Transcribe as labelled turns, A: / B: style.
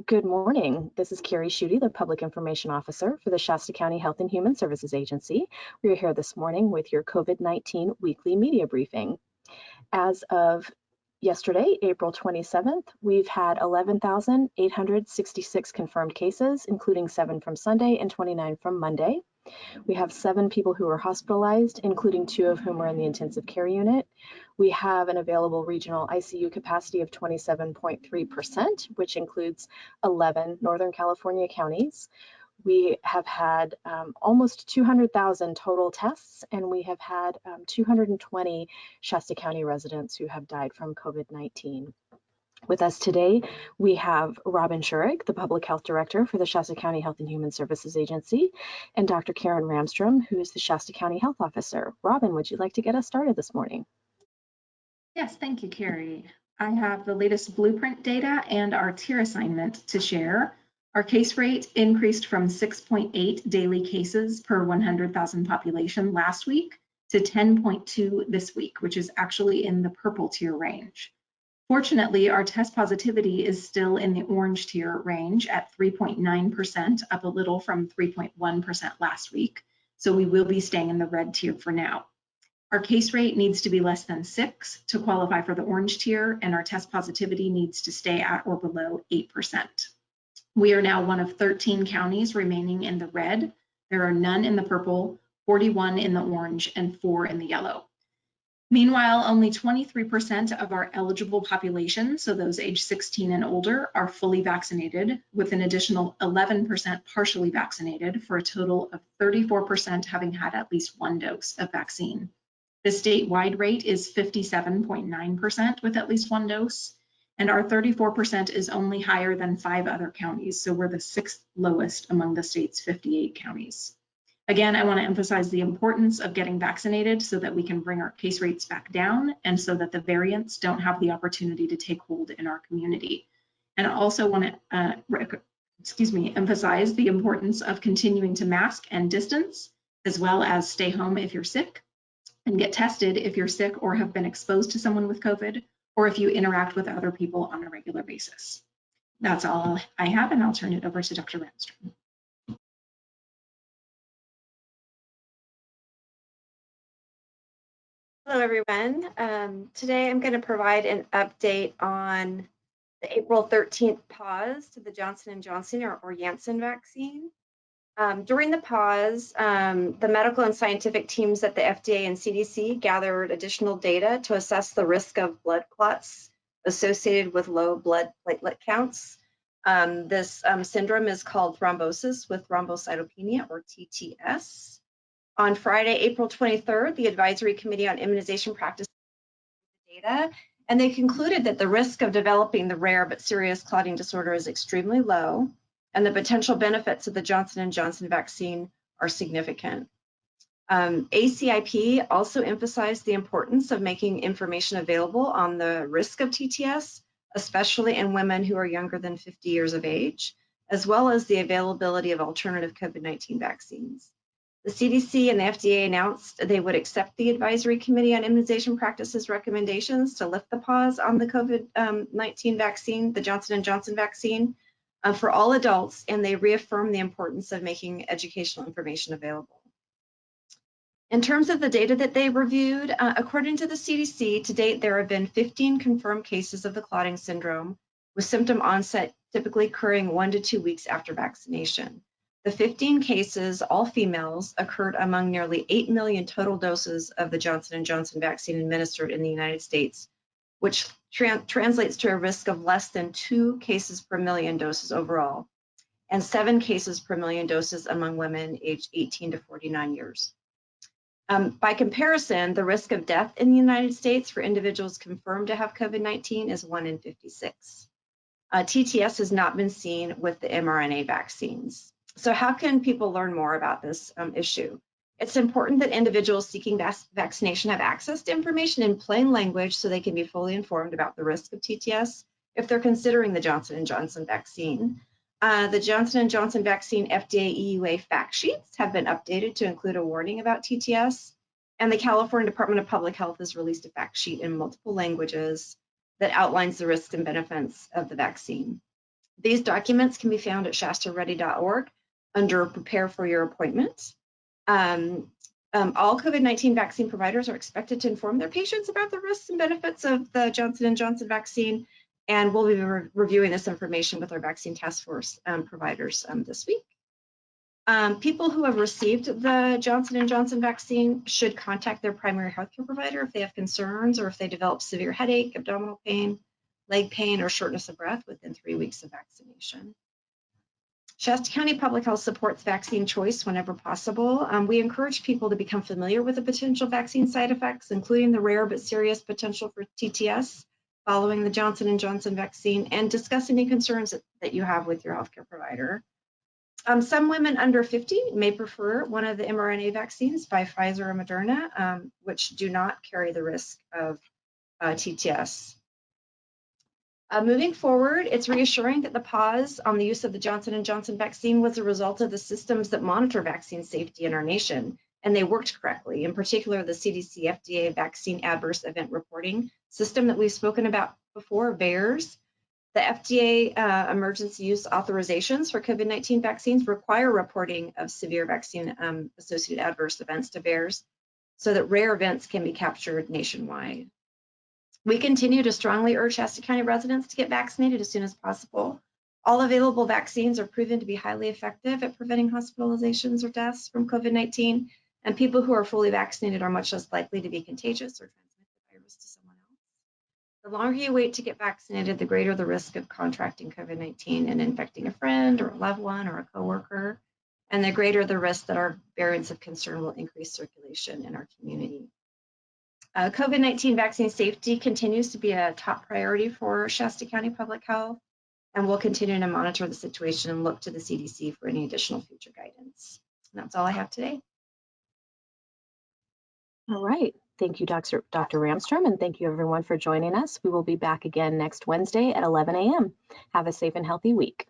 A: Good morning. This is Carrie Schurig, the Public Information Officer for the Shasta County Health and Human Services Agency. We are here this morning with your COVID-19 weekly media briefing. As of yesterday, April 27th, we've had 11,866 confirmed cases, including 7 from Sunday and 29 from Monday. We have 7 people who are hospitalized, including 2 of whom are in the intensive care unit. We have an available regional ICU capacity of 27.3%, which includes 11 Northern California counties. We have had almost 200,000 total tests, and we have had 220 Shasta County residents who have died from COVID-19. With us today, we have Robin Schurig, the Public Health Director for the Shasta County Health and Human Services Agency, and Dr. Karen Ramstrom, who is the Shasta County Health Officer. Robin, would you like to get us started this morning?
B: Yes, thank you, Carrie. I have the latest blueprint data and our tier assignment to share. Our case rate increased from 6.8 daily cases per 100,000 population last week to 10.2 this week, which is actually in the purple tier range. Fortunately, our test positivity is still in the orange tier range at 3.9%, up a little from 3.1% last week. So we will be staying in the red tier for now. Our case rate needs to be less than 6 to qualify for the orange tier, and our test positivity needs to stay at or below 8%. We are now one of 13 counties remaining in the red. There are none in the purple, 41 in the orange, and 4 in the yellow. Meanwhile, only 23% of our eligible population, so those age 16 and older, are fully vaccinated, with an additional 11% partially vaccinated, for a total of 34% having had at least 1 dose of vaccine. The statewide rate is 57.9% with at least 1 dose, and our 34% is only higher than 5 other counties, so we're the 6th lowest among the state's 58 counties. Again, I want to emphasize the importance of getting vaccinated so that we can bring our case rates back down and so that the variants don't have the opportunity to take hold in our community. And I also want to emphasize the importance of continuing to mask and distance, as well as stay home if you're sick, and get tested if you're sick or have been exposed to someone with COVID, or if you interact with other people on a regular basis. That's all I have, and I'll turn it over to Dr. Ramstrom.
C: Hello, everyone. Today I'm going to provide an update on the April 13th pause to the Johnson & Johnson or Janssen vaccine. During the pause, the medical and scientific teams at the FDA and CDC gathered additional data to assess the risk of blood clots associated with low blood platelet counts. This syndrome is called thrombosis with thrombocytopenia, or TTS. On Friday, April 23rd, the Advisory Committee on Immunization Practices data, and they concluded that the risk of developing the rare but serious clotting disorder is extremely low, and the potential benefits of the Johnson & Johnson vaccine are significant. ACIP also emphasized the importance of making information available on the risk of TTS, especially in women who are younger than 50 years of age, as well as the availability of alternative COVID-19 vaccines. The CDC and the FDA announced they would accept the Advisory Committee on Immunization Practices recommendations to lift the pause on the COVID-19 vaccine, the Johnson & Johnson vaccine, for all adults, and they reaffirmed the importance of making educational information available. In terms of the data that they reviewed, according to the CDC, to date there have been 15 confirmed cases of the clotting syndrome, with symptom onset typically occurring 1 to 2 weeks after vaccination. The 15 cases, all females, occurred among nearly 8 million total doses of the Johnson & Johnson vaccine administered in the United States, which translates to a risk of less than 2 cases per million doses overall, and 7 cases per million doses among women aged 18 to 49 years. By comparison, the risk of death in the United States for individuals confirmed to have COVID-19 is 1 in 56. TTS has not been seen with the mRNA vaccines. So how can people learn more about this issue? It's important that individuals seeking vaccination have access to information in plain language so they can be fully informed about the risk of TTS if they're considering the Johnson & Johnson vaccine. The Johnson & Johnson vaccine FDA EUA fact sheets have been updated to include a warning about TTS, and the California Department of Public Health has released a fact sheet in multiple languages that outlines the risks and benefits of the vaccine. These documents can be found at shastaready.org under Prepare for Your Appointment. All COVID-19 vaccine providers are expected to inform their patients about the risks and benefits of the Johnson & Johnson vaccine, and we'll be reviewing this information with our vaccine task force providers this week. People who have received the Johnson & Johnson vaccine should contact their primary healthcare provider if they have concerns or if they develop severe headache, abdominal pain, leg pain, or shortness of breath within 3 weeks of vaccination. Shasta County Public Health supports vaccine choice whenever possible. We encourage people to become familiar with the potential vaccine side effects, including the rare but serious potential for TTS following the Johnson & Johnson vaccine, and discuss any concerns that you have with your healthcare provider. Some women under 50 may prefer one of the mRNA vaccines by Pfizer or Moderna, which do not carry the risk of TTS. Moving forward, it's reassuring that the pause on the use of the Johnson & Johnson vaccine was a result of the systems that monitor vaccine safety in our nation, and they worked correctly. In particular, the CDC FDA Vaccine Adverse Event Reporting System that we've spoken about before, VAERS. The FDA emergency use authorizations for COVID-19 vaccines require reporting of severe vaccine associated adverse events to VAERS so that rare events can be captured nationwide. We continue to strongly urge Shasta County residents to get vaccinated as soon as possible. All available vaccines are proven to be highly effective at preventing hospitalizations or deaths from COVID-19, and people who are fully vaccinated are much less likely to be contagious or transmit the virus to someone else. The longer you wait to get vaccinated, the greater the risk of contracting COVID-19 and infecting a friend or a loved one or a coworker, and the greater the risk that our variants of concern will increase circulation in our community. COVID-19 vaccine safety continues to be a top priority for Shasta County Public Health, and we'll continue to monitor the situation and look to the CDC for any additional future guidance. And that's all I have today.
A: All right. Thank you, Dr. Ramstrom, and thank you everyone for joining us. We will be back again next Wednesday at 11 a.m. Have a safe and healthy week.